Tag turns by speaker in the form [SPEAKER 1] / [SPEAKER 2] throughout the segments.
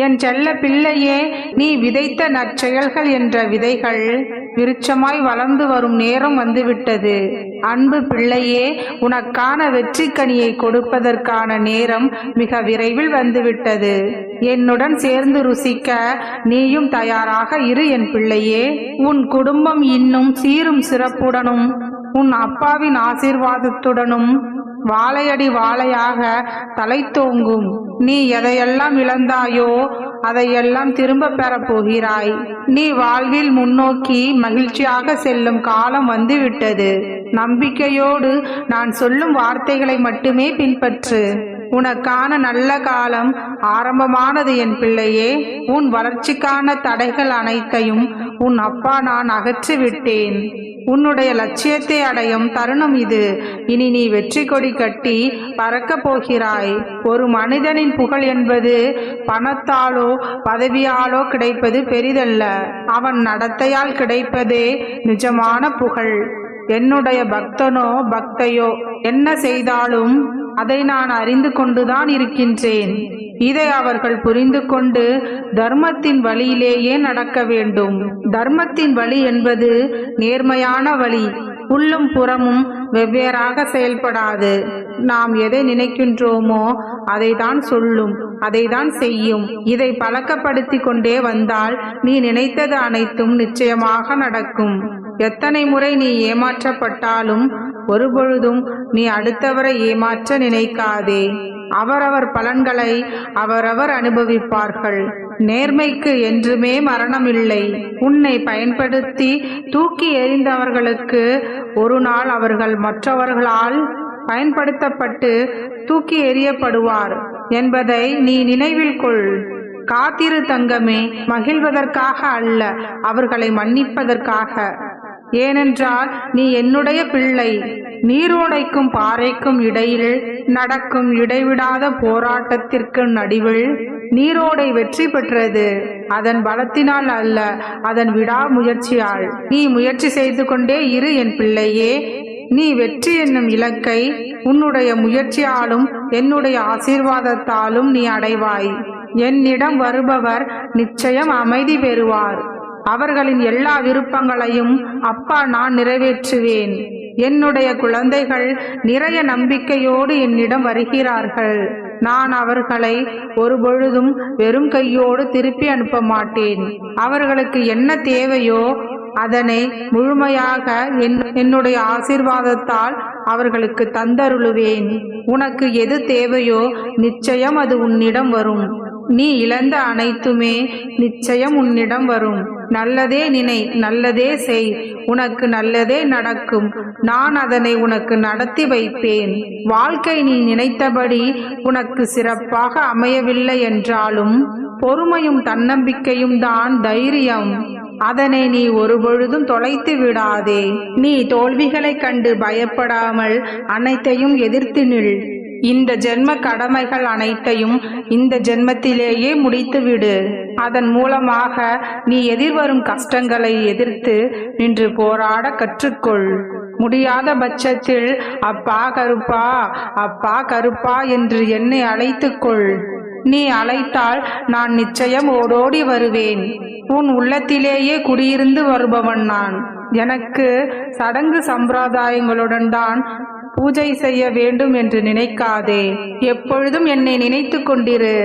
[SPEAKER 1] என் செல்ல பிள்ளையே, நீ விதைத்த நற்செயல்கள் என்ற விதைகள் விருட்சமாய் வளர்ந்து வரும் நேரம் வந்துவிட்டது. அன்பு பிள்ளையே, உனக்கான வெற்றி கனியை கொடுப்பதற்கான நேரம் மிக விரைவில் வந்துவிட்டது. என்னுடன் சேர்ந்து ருசிக்க நீயும் தயாராக இரு என் பிள்ளையே. உன் குடும்பம் இன்னும் சீரும் சிறப்புடனும் உன் அப்பாவின் ஆசீர்வாதத்துடனும் வாழையடி வாழையாக தலை தோங்கும். நீ எதையெல்லாம் இழந்தாயோ அதையெல்லாம் திரும்ப பெறப் போகிறாய். நீ வாழ்வில் முன்னோக்கி மகிழ்ச்சியாக செல்லும் காலம் வந்துவிட்டது. நம்பிக்கையோடு நான் சொல்லும் வார்த்தைகளை மட்டுமே பின்பற்று. உனக்கான நல்ல காலம் ஆரம்பமானது என் பிள்ளையே. உன் வளர்ச்சிக்கான தடைகள் அனைத்தையும் உன் அப்பா நான் அகற்றிவிட்டேன். உன்னுடைய லட்சியத்தை அடையும் தருணம் இது. இனி நீ வெற்றி கொடி கட்டி பறக்கப் போகிறாய். ஒரு மனிதனின் புகழ் என்பது பணத்தாலோ பதவியாலோ கிடைப்பது பெரிதல்ல, அவன் நடத்தையால் கிடைப்பதே நிஜமான புகழ். என்னுடைய பக்தனோ பக்தையோ என்ன செய்தாலும் அதை நான் அறிந்து கொண்டுதான் இருக்கின்றேன். இதை அவர்கள் புரிந்து கொண்டு தர்மத்தின் வழியிலேயே நடக்க வேண்டும். தர்மத்தின் வழி என்பது நேர்மையான வழி. உள்ளும் புறமும் வெவ்வேறாக செயல்படாது. நாம் எதை நினைக்கின்றோமோ அதை தான் சொல்லும், அதை தான் செய்யும். இதை பழக்கப்படுத்தி கொண்டே வந்தால் நீ நினைத்தது அனைத்தும் நிச்சயமாக நடக்கும். எத்தனை முறை நீ ஏமாற்றப்பட்டாலும் ஒருபொழுதும் நீ அடுத்தவரை ஏமாற்ற நினைக்காதே. அவரவர் பலன்களை அவரவர் அனுபவிப்பார்கள். நேர்மைக்கு என்றுமே மரணமில்லை. உன்னை பயன்படுத்தி தூக்கி எறிந்தவர்களுக்கு ஒரு நாள் அவர்கள் மற்றவர்களால் பயன்படுத்தப்பட்டு தூக்கி எறியப்படுவார் என்பதை நீ நினைவில் கொள். காத்திரு தங்கமே, மகிழ்வதற்காக அல்ல, அவர்களை மன்னிப்பதற்காக. ஏனென்றால் நீ என்னுடைய பிள்ளை. நீரோடைக்கும் பாறைக்கும் இடையில் நடக்கும் இடைவிடாத போராட்டத்திற்கு நடுவில் நீரோடை வெற்றி பெற்றது. அதன் பலத்தினால் அல்ல, அதன் விடாமுயற்சியால். நீ முயற்சி செய்து கொண்டே இரு என் பிள்ளையே. நீ வெற்றி என்னும் இலக்கை உன்னுடைய முயற்சியாலும் என்னுடைய ஆசீர்வாதத்தாலும் நீ அடைவாய். என்னிடம் வருபவர் நிச்சயம் அமைதி பெறுவார். அவர்களின் எல்லா விருப்பங்களையும் அப்பா நான் நிறைவேற்றுவேன். என்னுடைய குழந்தைகள் நிறைய நம்பிக்கையோடு என்னிடம் வருகிறார்கள். நான் அவர்களை ஒருபொழுதும் வெறும் கையோடு திருப்பி அனுப்ப மாட்டேன். அவர்களுக்கு என்ன தேவையோ அதனை முழுமையாக என்னுடைய ஆசீர்வாதத்தால் அவர்களுக்கு தந்தருளுவேன். உனக்கு எது தேவையோ நிச்சயம் அது உன்னிடம் வரும். நீ இழந்த அனைத்துமே நிச்சயம் உன்னிடம் வரும். நல்லதே நினை, நல்லதே செய், உனக்கு நல்லதே நடக்கும். நான் அதனை உனக்கு நடத்தி வைப்பேன். வாழ்க்கை நீ நினைத்தபடி உனக்கு சிறப்பாக அமையவில்லை என்றாலும் பொறுமையும் தன்னம்பிக்கையும் தான் தைரியம். அதனை நீ ஒருபொழுதும் தொலைத்து விடாதே. நீ தோல்விகளை கண்டு பயப்படாமல் அனைத்தையும் எதிர்த்து நில். இந்த ஜென்ம கடமைகள் அனைத்தையும் இந்த ஜென்மத்திலேயே முடித்துவிடு. அதன் மூலமாக நீ எதிர்வரும் கஷ்டங்களை எதிர்த்து நின்று போராட கற்றுக்கொள். முடியாத பட்சத்தில் அப்பா கருப்பா, அப்பா கருப்பா என்று என்னை அழைத்துக்கொள். நீ அழைத்தால் நான் நிச்சயம் ஓடோடி வருவேன். உன் உள்ளத்திலேயே குடியிருந்து வருபவன் நான். எனக்கு சடங்கு சம்பிரதாயங்களுடன் தான் பூஜை செய்ய வேண்டும் என்று நினைக்காதே. எப்பொழுதும் என்னை நினைத்து கொண்டிரு.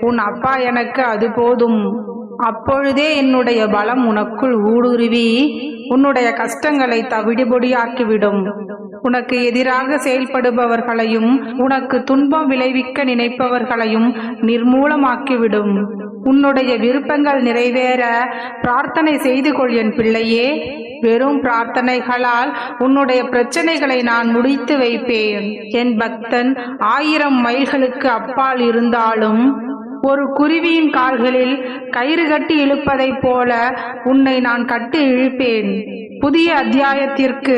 [SPEAKER 1] உன் அப்பா எனக்கு அது போதும். அப்பொழுதே என்னுடைய பலம் உனக்குள் ஊடுருவி உன்னுடைய கஷ்டங்களை தவிடுபொடியாக்கிவிடும். உனக்கு எதிராக செயல்படுபவர்களையும் உனக்கு துன்பம் விளைவிக்க நினைப்பவர்களையும் நிர்மூலமாக்கிவிடும். உன்னுடைய விருப்பங்கள் நிறைவேற பிரார்த்தனை செய்து கொள் என் பிள்ளையே. வெறும் பிரார்த்தனைகளால் உன்னுடைய பிரச்சனைகளை நான் முடித்து வைப்பேன். என் பக்தன் 1000 மைல்களுக்கு அப்பால் இருந்தாலும் ஒரு குருவியின் கால்களில் கயிறு கட்டி இழுப்பதைப் போல உன்னை நான் கட்டி இழுப்பேன். புதிய அத்தியாயத்திற்கு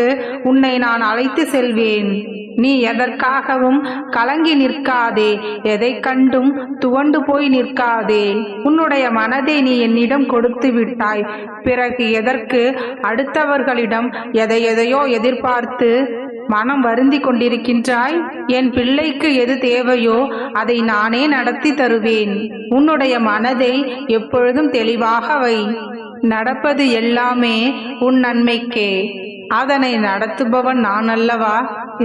[SPEAKER 1] உன்னை நான் அழைத்து செல்வேன். நீ எதற்காகவும் கலங்கி நிற்காதே. எதை கண்டும் துவண்டு போய் நிற்காதே. உன்னுடைய மனதை நீ என்னிடம் கொடுத்து விட்டாய். பிறகு எதற்கு அடுத்தவர்களிடம் எதையோ எதிர்பார்த்து மனம் வருந்தி கொண்டிருக்கின்றாய்? என் பிள்ளைக்கு எது தேவையோ அதை நானே நடத்தி தருவேன். உன்னுடைய மனதை எப்பொழுதும் தெளிவாக வை. நடப்பது எல்லாமே உன் நன்மைக்கே. அதனை நடத்துபவன் நான் அல்லவா?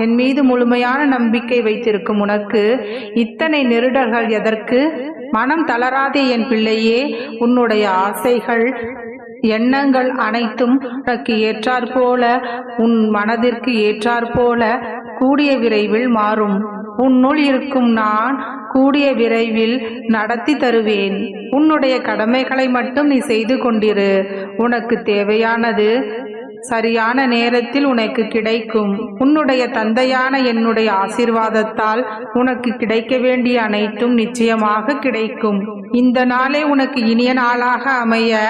[SPEAKER 1] என் மீது முழுமையான நம்பிக்கை வைத்திருக்கும் உனக்கு இத்தனை நெருடல்கள் எதற்கு? மனம் தளராதே என் பிள்ளையே. உன்னுடைய ஆசைகள் எண்ணங்கள் அனைத்தும் உனக்கு ஏற்றாற்போல, உன் மனதிற்கு ஏற்றாற்போல கூடிய விரைவில் மாறும். உன்னுள் இருக்கும் நான் கூடிய விரைவில் நடத்தி தருவேன். உன்னுடைய கடமைகளை மட்டும் நீ செய்து கொண்டிரு. உனக்கு தேவையானது சரியான நேரத்தில் உனக்கு கிடைக்கும். உன்னுடைய தந்தையான என்னுடைய ஆசீர்வாதத்தால் உனக்கு கிடைக்க வேண்டிய அனைத்தும் நிச்சயமாக கிடைக்கும். இந்த நாளே உனக்கு இனிய நாளாக அமைய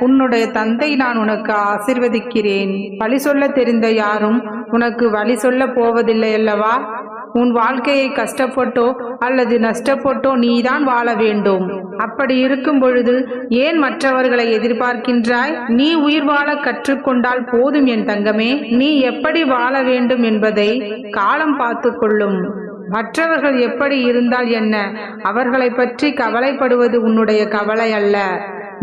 [SPEAKER 1] உன்னுடைய தந்தை நான் உனக்கு ஆசீர்வதிக்கிறேன். வழி சொல்ல தெரிந்த யாரும் உனக்கு வழி சொல்ல போவதில்லை அல்லவா? உன் வாழ்க்கையை கஷ்டப்பட்டோ அல்லது நஷ்டப்பட்டோ நீதான் வாழ வேண்டும். அப்படி இருக்கும் பொழுது ஏன் மற்றவர்களை எதிர்பார்க்கின்றாய்? நீ உயிர் வாழ கற்றுக்கொண்டால் போதும் என் தங்கமே. நீ எப்படி வாழ வேண்டும் என்பதை காலம் பார்த்து கொள்ளும். மற்றவர்கள் எப்படி இருந்தால் என்ன? அவர்களை பற்றி கவலைப்படுவது உன்னுடைய கவலை அல்ல.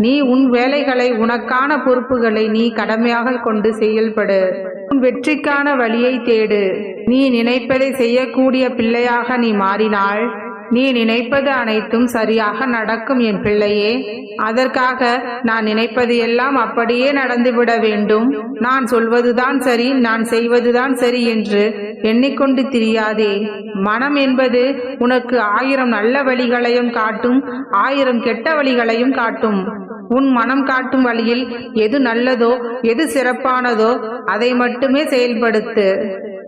[SPEAKER 1] நீ உன் வேலைகளை, உனக்கான பொறுப்புகளை நீ கடமையாக கொண்டு செயல்படு. உன் வெற்றிக்கான வழியை தேடு. நீ நினைப்பதை செய்யக்கூடிய பிள்ளையாக நீ மாறினாள் நீ நினைப்பது அனைத்தும் சரியாக நடக்கும் என் பிள்ளையே. அதற்காக நான் நினைப்பது எல்லாம் அப்படியே நடந்துவிட வேண்டும், நான் சொல்வதுதான் சரி, நான் செய்வதுதான் சரி என்று எண்ணிக்கொண்டு திரியாதே. மனம் என்பது உனக்கு 1000 நல்ல வழிகளையும் காட்டும், 1000 கெட்ட வழிகளையும் காட்டும். உன் மனம் காட்டும் வழியில் எது நல்லதோ, எது சிறப்பானதோ அதை மட்டுமே செயல்படுத்து.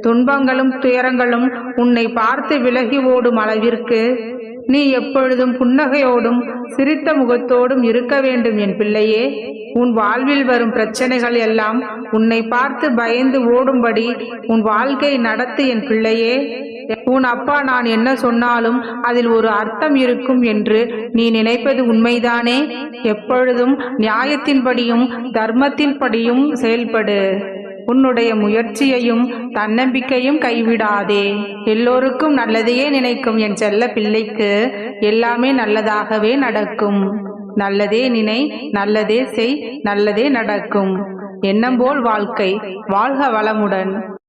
[SPEAKER 1] துன்பங்களும் துயரங்களும் உன்னை பார்த்து விலகி ஓடும் அளவிற்கு நீ எப்பொழுதும் புன்னகையோடும் சிரித்த முகத்தோடும் இருக்க வேண்டும் என் பிள்ளையே. உன் வாழ்வில் வரும் பிரச்சனைகள் எல்லாம் உன்னை பார்த்து பயந்து ஓடும்படி உன் வாழ்க்கை நடத்து என் பிள்ளையே. உன் அப்பா நான் என்ன சொன்னாலும் அதில் ஒரு அர்த்தம் இருக்கும் என்று நீ நினைப்பது உண்மைதானே? எப்பொழுதும் நியாயத்தின்படியும் தர்மத்தின்படியும் செயல்படு. உன்னுடைய முயற்சியையும் தன்னம்பிக்கையும் கைவிடாதே. எல்லோருக்கும் நல்லதையே நினைக்கும் என் செல்ல பிள்ளைக்கு எல்லாமே நல்லதாகவே நடக்கும். நல்லதே நினை, நல்லதே செய், நல்லதே நடக்கும். எண்ணம் போல் வாழ்க்கை. வாழ்க வளமுடன்.